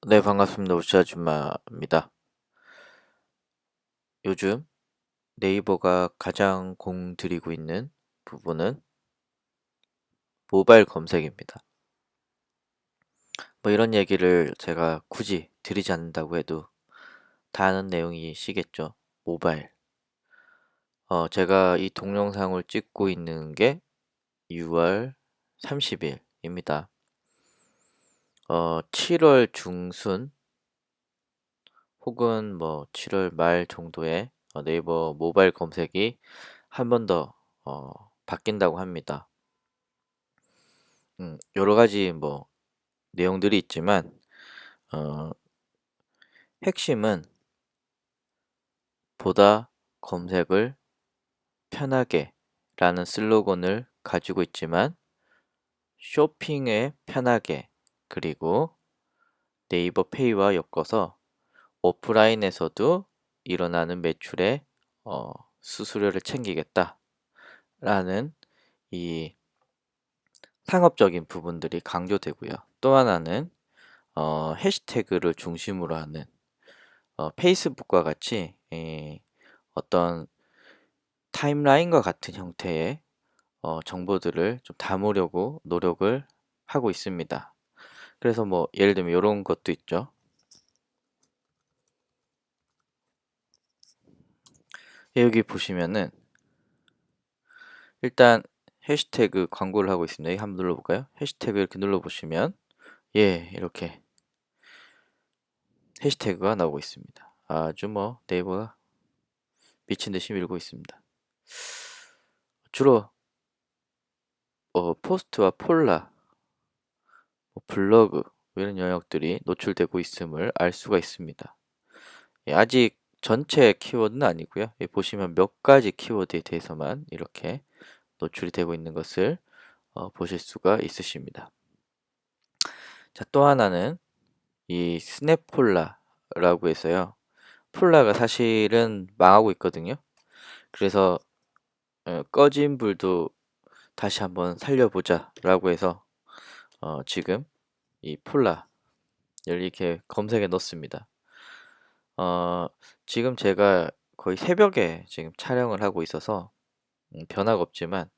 네, 반갑습니다. 우치 아줌마입니다. 요즘 네이버가 가장 공들이고 있는 부분은 모바일 검색입니다. 뭐 이런 얘기를 제가 굳이 드리지 않는다고 해도 다 아는 내용이시겠죠. 모바일. 제가 이 동영상을 찍고 있는 게 6월 30일입니다. 7월 중순 혹은 뭐 7월 말 정도에 네이버 모바일 검색이 한 번 더 바뀐다고 합니다. 여러 가지 뭐 내용들이 있지만 어, 핵심은 보다 검색을 편하게 라는 슬로건을 가지고 있지만 쇼핑에 편하게 그리고 네이버 페이와 엮어서 오프라인에서도 일어나는 매출에 어, 수수료를 챙기겠다라는 이 상업적인 부분들이 강조되고요. 또 하나는 해시태그를 중심으로 하는 페이스북과 같이 어떤 타임라인과 같은 형태의 정보들을 좀 담으려고 노력을 하고 있습니다. 그래서 뭐 예를 들면 이런 것도 있죠. 여기 보시면은 일단 해시태그 광고를 하고 있습니다. 여기 한번 눌러볼까요? 해시태그 이렇게 눌러보시면 예, 이렇게 해시태그가 나오고 있습니다. 아주 뭐 네이버가 미친 듯이 밀고 있습니다. 주로 포스트와 폴라, 뭐 블로그 이런 영역들이 노출되고 있음을 알 수가 있습니다. 예, 아직 전체 키워드는 아니고요. 예, 보시면 몇 가지 키워드에 대해서만 이렇게 노출이 되고 있는 것을 보실 수가 있으십니다. 자, 또 하나는 이 스냅폴라라고 해서요. 폴라가 사실은 망하고 있거든요. 그래서 꺼진 불도 다시 한번 살려보자라고 해서 지금 이 폴라를 이렇게 검색에 넣습니다. 지금 제가 거의 새벽에 지금 촬영을 하고 있어서 변화가 없지만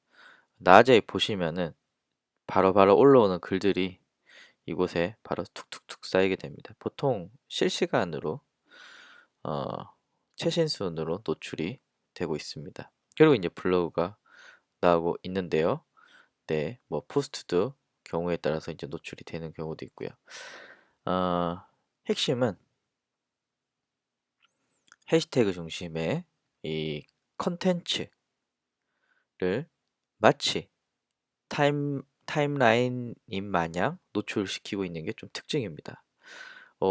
낮에 보시면은 바로바로 올라오는 글들이 이곳에 바로 툭툭툭 쌓이게 됩니다. 보통 실시간으로 어, 최신 순으로 노출이 되고 있습니다. 그리고 이제 블로그가 나오고 있는데요. 네, 뭐 포스트도 경우에 따라서 이제 노출이 되는 경우도 있고요. 어, 핵심은 해시태그 중심의 이 컨텐츠를 마치 타임라인인 마냥 노출시키고 있는 게 좀 특징입니다.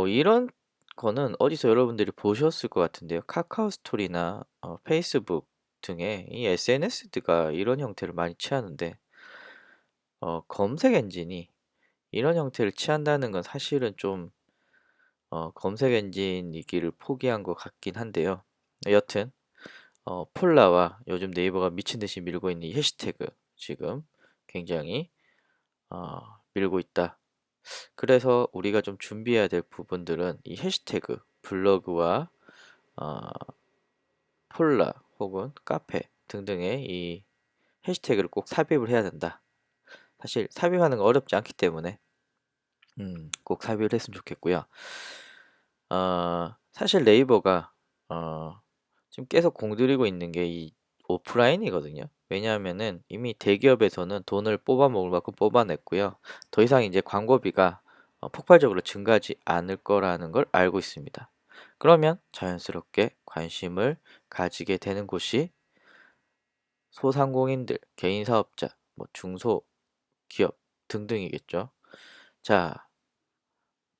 이런 거는 어디서 여러분들이 보셨을 것 같은데요. 카카오 스토리나 페이스북 등의 이 SNS가 이런 형태를 많이 취하는데 검색 엔진이 이런 형태를 취한다는 건 사실은 좀 검색 엔진이기를 포기한 것 같긴 한데요. 여튼 폴라와 요즘 네이버가 미친 듯이 밀고 있는 이 해시태그 지금 굉장히 밀고 있다. 그래서 우리가 좀 준비해야 될 부분들은 이 해시태그, 블로그와 어, 폴라 혹은 카페 등등의 이 해시태그를 꼭 삽입을 해야 된다. 사실 삽입하는 거 어렵지 않기 때문에 꼭 삽입을 했으면 좋겠고요. 사실 네이버가 어, 지금 계속 공들이고 있는 게 이 오프라인이거든요. 왜냐하면은 이미 대기업에서는 돈을 뽑아 먹을 만큼 뽑아냈고요. 더 이상 이제 광고비가 폭발적으로 증가하지 않을 거라는 걸 알고 있습니다. 그러면 자연스럽게 관심을 가지게 되는 곳이 소상공인들, 개인 사업자, 뭐 중소기업 등등이겠죠. 자,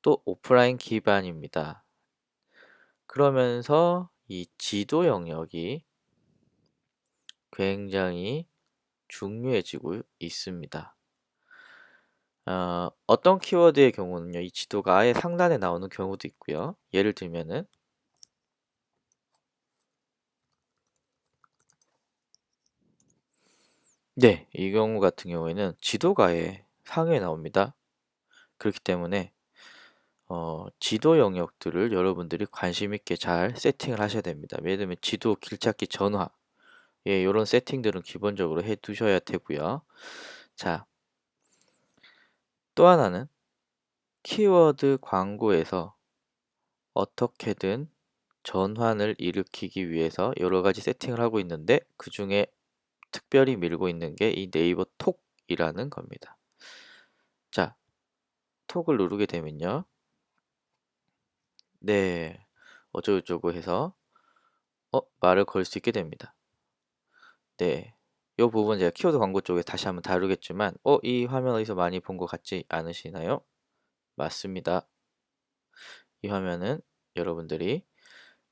또 오프라인 기반입니다. 그러면서 이 지도 영역이 굉장히 중요해지고 있습니다. 어떤 키워드의 경우는요, 이 지도가 아예 상단에 나오는 경우도 있고요. 예를 들면은, 네, 이 경우 같은 경우에는 지도가 아예 상위에 나옵니다. 그렇기 때문에, 지도 영역들을 여러분들이 관심 있게 잘 세팅을 하셔야 됩니다. 예를 들면 지도 길찾기 전화, 예, 이런 세팅들은 기본적으로 해 두셔야 되고요. 자, 또 하나는 키워드 광고에서 어떻게든 전환을 일으키기 위해서 여러 가지 세팅을 하고 있는데 그 중에 특별히 밀고 있는 게 이 네이버 톡이라는 겁니다. 자, 톡을 누르게 되면요. 네, 어쩌고저쩌고 해서 말을 걸 수 있게 됩니다. 네, 이 부분 제가 키워드 광고 쪽에 다시 한번 다루겠지만 이 화면 어디서 많이 본 것 같지 않으시나요? 맞습니다. 이 화면은 여러분들이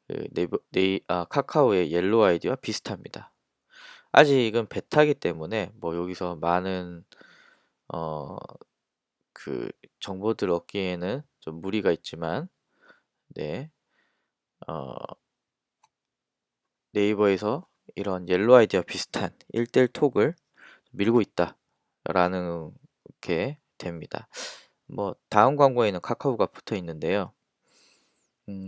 그 카카오의 옐로우 아이디와 비슷합니다. 아직은 베타기 때문에 뭐 여기서 많은 어, 그 정보들 얻기에는 좀 무리가 있지만 네, 어, 네이버에서 이런 옐로우 아이디와 비슷한 1대1 톡을 밀고 있다라는 게 됩니다. 뭐 다음 광고에는 카카오가 붙어 있는데요.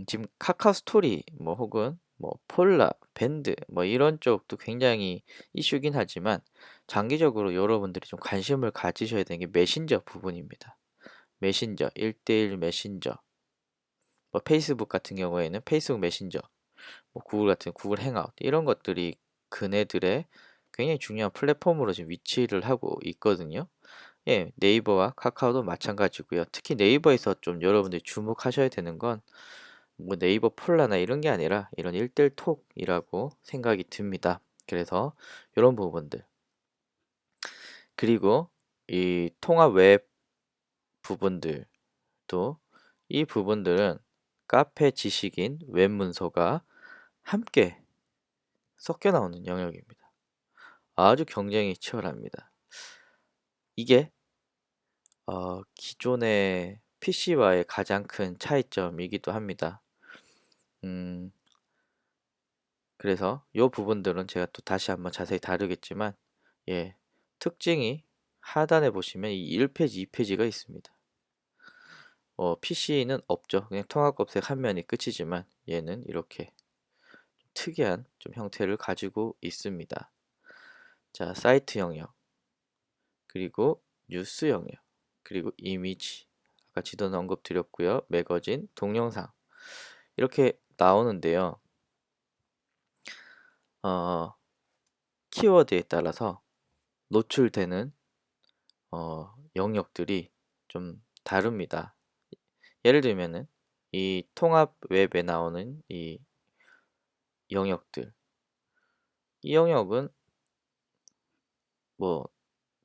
지금 카카오 스토리 뭐 혹은 뭐 폴라, 밴드 뭐 이런 쪽도 굉장히 이슈긴 하지만 장기적으로 여러분들이 좀 관심을 가지셔야 되는 게 메신저 부분입니다. 메신저, 1대1 메신저, 뭐 페이스북 같은 경우에는 페이스북 메신저, 뭐 구글 같은 구글 행아웃 이런 것들이 그네들의 굉장히 중요한 플랫폼으로 지금 위치를 하고 있거든요. 예, 네이버와 카카오도 마찬가지고요. 특히 네이버에서 좀 여러분들이 주목하셔야 되는 건 뭐 네이버 폴라나 이런 게 아니라 이런 1대1 톡이라고 생각이 듭니다. 그래서 이런 부분들 그리고 이 통합 웹 부분들도 이 부분들은 카페 지식인 웹 문서가 함께 섞여 나오는 영역입니다. 아주 경쟁이 치열합니다. 이게 기존의 PC와의 가장 큰 차이점이기도 합니다. 음, 그래서 이 부분들은 제가 또 다시 한번 자세히 다루겠지만, 예, 특징이 하단에 보시면 이 1페이지, 2페이지가 있습니다. PC는 없죠. 그냥 통합 검색 한 면이 끝이지만 얘는 이렇게 특이한 좀 형태를 가지고 있습니다. 자, 사이트 영역, 그리고 뉴스 영역, 그리고 이미지, 아까 지도는 언급드렸고요. 매거진, 동영상 이렇게 나오는데요. 어, 키워드에 따라서 노출되는 영역들이 좀 다릅니다. 예를 들면은 이 통합 웹에 나오는 이 영역들, 이 영역은 뭐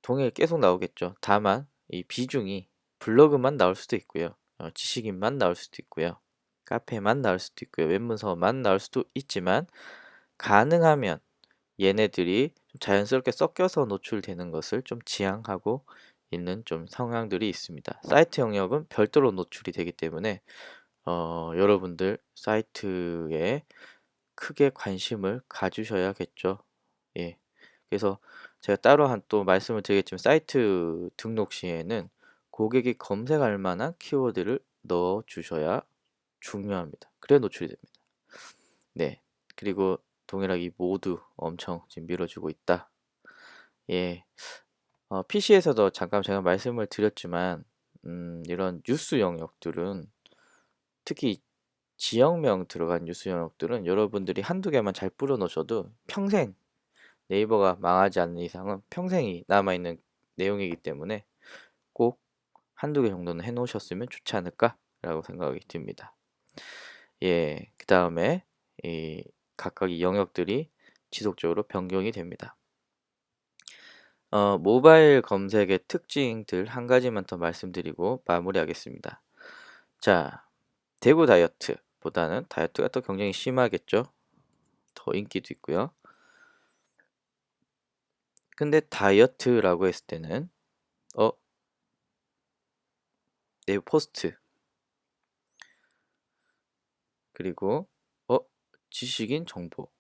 동일 계속 나오겠죠. 다만 이 비중이 블로그만 나올 수도 있고요. 지식인만 나올 수도 있고요. 카페만 나올 수도 있고요. 웹문서만 나올 수도 있지만 가능하면 얘네들이 좀 자연스럽게 섞여서 노출되는 것을 좀 지향하고 있는 좀 성향들이 있습니다. 사이트 영역은 별도로 노출이 되기 때문에 여러분들 사이트에 크게 관심을 가주셔야겠죠. 예. 그래서 제가 따로 한 또 말씀을 드리겠지만 사이트 등록 시에는 고객이 검색할 만한 키워드를 넣어 주셔야 중요합니다. 그래야 노출이 됩니다. 네. 그리고 동일하게 이 모두 엄청 지금 밀어주고 있다. 예. PC에서도 잠깐 제가 말씀을 드렸지만 이런 뉴스 영역들은 특히 지역명 들어간 뉴스 영역들은 여러분들이 한두 개만 잘 뿌려 놓으셔도 평생 네이버가 망하지 않는 이상은 평생이 남아있는 내용이기 때문에 꼭 한두 개 정도는 해 놓으셨으면 좋지 않을까라고 생각이 듭니다. 예, 그 다음에 이 각각 이 영역들이 지속적으로 변경이 됩니다. 모바일 검색의 특징들 한 가지만 더 말씀드리고 마무리하겠습니다. 자, 대구 다이어트보다는 다이어트가 더 경쟁이 심하겠죠? 더 인기도 있고요. 근데 다이어트라고 했을 때는 네이버 포스트 그리고 지식인 정보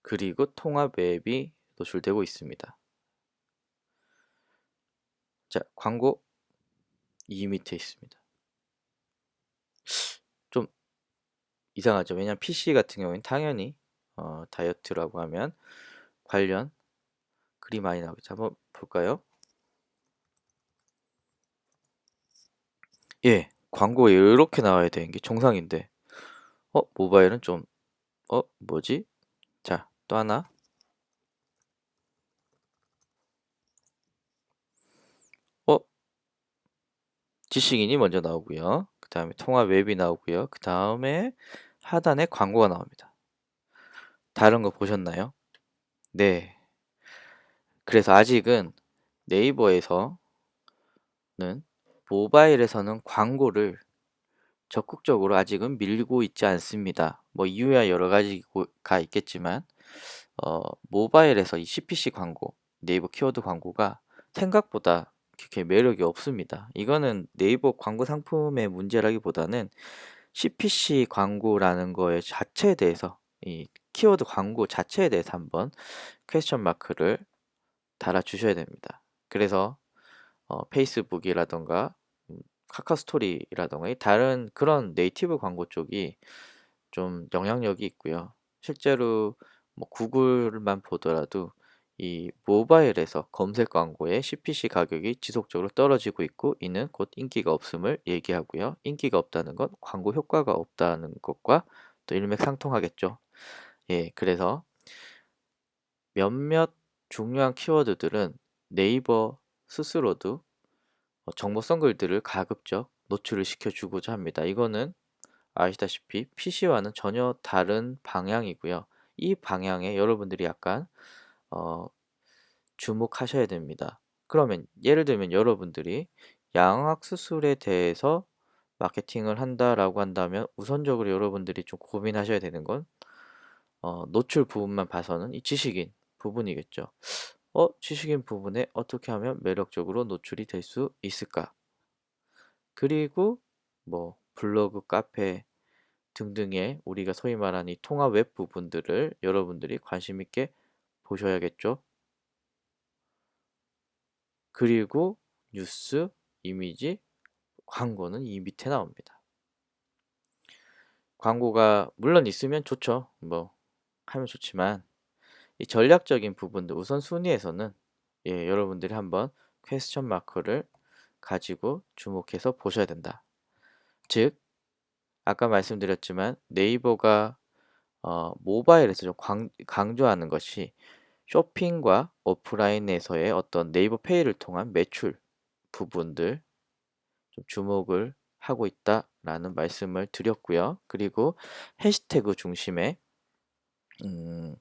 그리고 통합 앱이 노출되고 있습니다. 자, 광고 이 밑에 있습니다. 이상하죠. 왜냐면 PC 같은 경우에는 당연히 다이어트라고 하면 관련 글이 많이 나오겠죠. 한번 볼까요? 예, 광고에 이렇게 나와야 되는 게 정상인데, 모바일은 좀, 뭐지? 자, 또 하나. 어, 지식인이 먼저 나오고요. 그 다음에 통합 웹이 나오고요. 그 다음에 하단에 광고가 나옵니다. 다른 거 보셨나요? 네. 그래서 아직은 네이버에서는 모바일에서는 광고를 적극적으로 아직은 밀고 있지 않습니다. 뭐 이유야 여러 가지가 있겠지만 모바일에서 이 CPC 광고, 네이버 키워드 광고가 생각보다 그렇게 매력이 없습니다. 이거는 네이버 광고 상품의 문제라기보다는 CPC 광고라는 거에 자체에 대해서 이 키워드 광고 자체에 대해서 한번 퀘스천 마크를 달아 주셔야 됩니다. 그래서 페이스북이라던가 카카오 스토리라던가 다른 그런 네이티브 광고 쪽이 좀 영향력이 있고요. 실제로 뭐 구글만 보더라도 이 모바일에서 검색 광고의 CPC 가격이 지속적으로 떨어지고 있고 이는 곧 인기가 없음을 얘기하고요. 인기가 없다는 건 광고 효과가 없다는 것과 또 일맥상통하겠죠. 예, 그래서 몇몇 중요한 키워드들은 네이버 스스로도 정보성 글들을 가급적 노출을 시켜주고자 합니다. 이거는 아시다시피 PC와는 전혀 다른 방향이고요. 이 방향에 여러분들이 약간 어, 주목하셔야 됩니다. 그러면 예를 들면 여러분들이 양악 수술에 대해서 마케팅을 한다라고 한다면 우선적으로 여러분들이 좀 고민하셔야 되는 건 노출 부분만 봐서는 이 지식인 부분이겠죠. 지식인 부분에 어떻게 하면 매력적으로 노출이 될 수 있을까? 그리고 뭐 블로그, 카페 등등의 우리가 소위 말하는 이 통합 웹 부분들을 여러분들이 관심 있게 보셔야겠죠. 그리고 뉴스, 이미지, 광고는 이 밑에 나옵니다. 광고가 물론 있으면 좋죠. 뭐 하면 좋지만 이 전략적인 부분들 우선순위에서는 여러분들이 한번 퀘스천 마크를 가지고 주목해서 보셔야 된다. 즉 아까 말씀드렸지만 네이버가 모바일에서 좀 강조하는 것이 쇼핑과 오프라인에서의 어떤 네이버 페이를 통한 매출 부분들 좀 주목을 하고 있다라는 말씀을 드렸고요. 그리고 해시태그 중심의 음,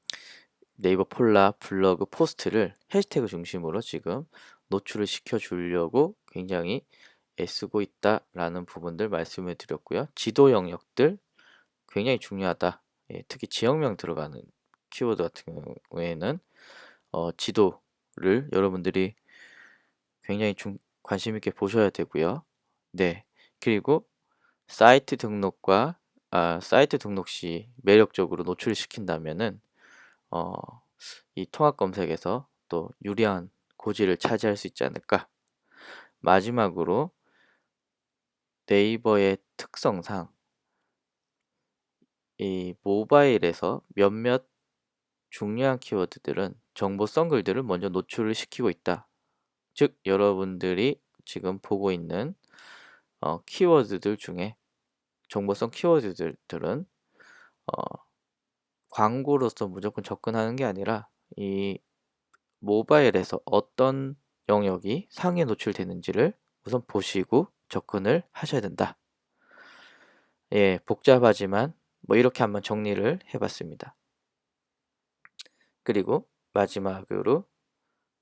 네이버 폴라, 블로그, 포스트를 해시태그 중심으로 지금 노출을 시켜주려고 굉장히 애쓰고 있다라는 부분들 말씀을 드렸고요. 지도 영역들 굉장히 중요하다. 특히 지역명 들어가는 키워드 같은 경우에는 지도를 여러분들이 굉장히 관심 있게 보셔야 되고요. 네. 그리고 사이트 등록 시 매력적으로 노출시킨다면은 어, 이 통합 검색에서 또 유리한 고지를 차지할 수 있지 않을까. 마지막으로 네이버의 특성상 이 모바일에서 몇몇 중요한 키워드들은 정보성 글들을 먼저 노출을 시키고 있다. 즉, 여러분들이 지금 보고 있는 키워드들 중에 정보성 키워드들은 어, 광고로서 무조건 접근하는 게 아니라 이 모바일에서 어떤 영역이 상위에 노출되는지를 우선 보시고 접근을 하셔야 된다. 예, 복잡하지만 뭐 이렇게 한번 정리를 해봤습니다. 그리고 마지막으로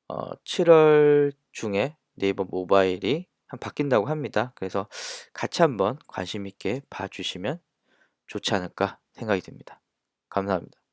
7월 중에 네이버 모바일이 바뀐다고 합니다. 그래서 같이 한번 관심 있게 봐주시면 좋지 않을까 생각이 듭니다. 감사합니다.